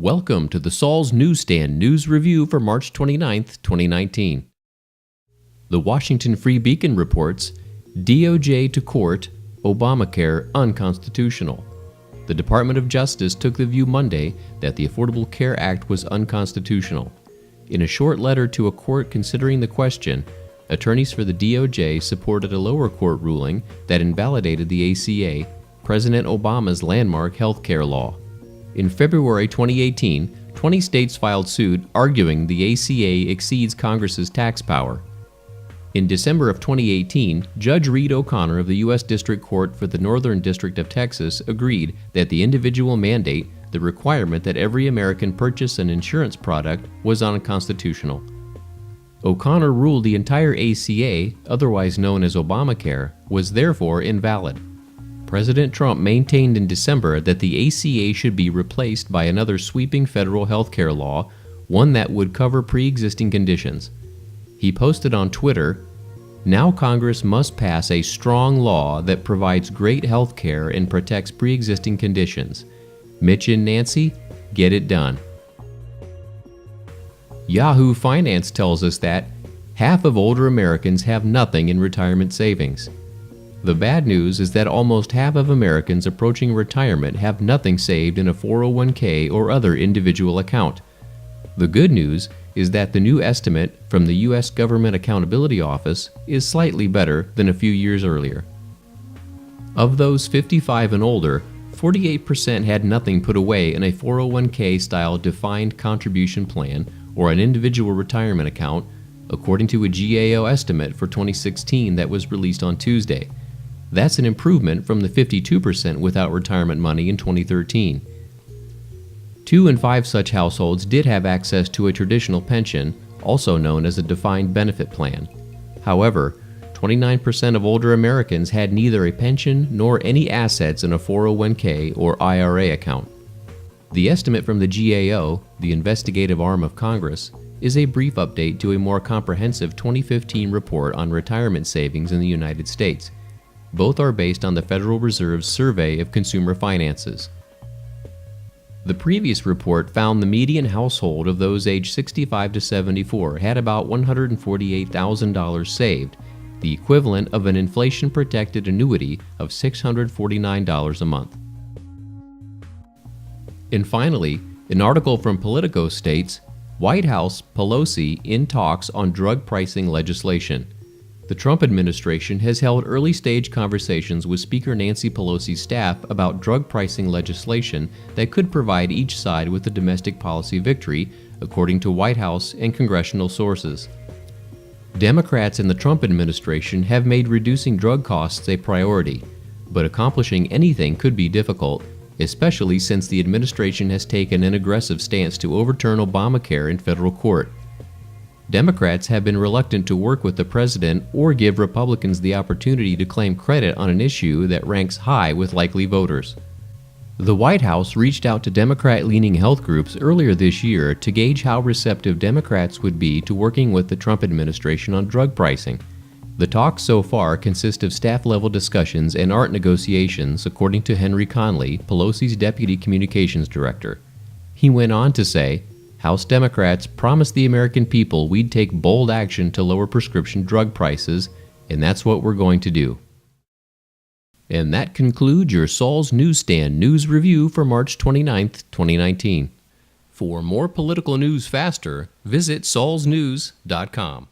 Welcome to the Saul's Newsstand News Review for March 29, 2019. The Washington Free Beacon reports, DOJ to court, Obamacare unconstitutional. The Department of Justice took the view Monday that the Affordable Care Act was unconstitutional. In a short letter to a court considering the question, attorneys for the DOJ supported a lower court ruling that invalidated the ACA, President Obama's landmark health care law. In February 2018, 20 states filed suit arguing the ACA exceeds Congress's tax power. In December of 2018, Judge Reed O'Connor of the U.S. District Court for the Northern District of Texas agreed that the individual mandate, the requirement that every American purchase an insurance product, was unconstitutional. O'Connor ruled the entire ACA, otherwise known as Obamacare, was therefore invalid. President Trump maintained in December that the ACA should be replaced by another sweeping federal health care law, one that would cover pre-existing conditions. He posted on Twitter, "Now Congress must pass a strong law that provides great health care and protects pre-existing conditions. Mitch and Nancy, get it done." Yahoo Finance tells us that half of older Americans have nothing in retirement savings. The bad news is that almost half of Americans approaching retirement have nothing saved in a 401k or other individual account. The good news is that the new estimate from the U.S. Government Accountability Office is slightly better than a few years earlier. Of those 55 and older, 48% had nothing put away in a 401k-style defined contribution plan or an individual retirement account, according to a GAO estimate for 2016 that was released on Tuesday. That's an improvement from the 52% without retirement money in 2013. 2 in 5 such households did have access to a traditional pension, also known as a defined benefit plan. However, 29% of older Americans had neither a pension nor any assets in a 401k or IRA account. The estimate from the GAO, the investigative arm of Congress, is a brief update to a more comprehensive 2015 report on retirement savings in the United States. Both are based on the Federal Reserve's Survey of Consumer Finances. The previous report found the median household of those aged 65 to 74 had about $148,000 saved, the equivalent of an inflation-protected annuity of $649 a month. And finally, an article from Politico states, White House, Pelosi in talks on drug pricing legislation. The Trump administration has held early-stage conversations with Speaker Nancy Pelosi's staff about drug pricing legislation that could provide each side with a domestic policy victory, according to White House and congressional sources. Democrats in the Trump administration have made reducing drug costs a priority, but accomplishing anything could be difficult, especially since the administration has taken an aggressive stance to overturn Obamacare in federal court. Democrats have been reluctant to work with the president or give Republicans the opportunity to claim credit on an issue that ranks high with likely voters. The White House reached out to Democrat-leaning health groups earlier this year to gauge how receptive Democrats would be to working with the Trump administration on drug pricing. The talks so far consist of staff-level discussions and art negotiations, according to Henry Conley, Pelosi's deputy communications director. He went on to say, House Democrats promised the American people we'd take bold action to lower prescription drug prices, and that's what we're going to do. And that concludes your Saul's Newsstand News Review for March 29, 2019. For more political news faster, visit saulsnews.com.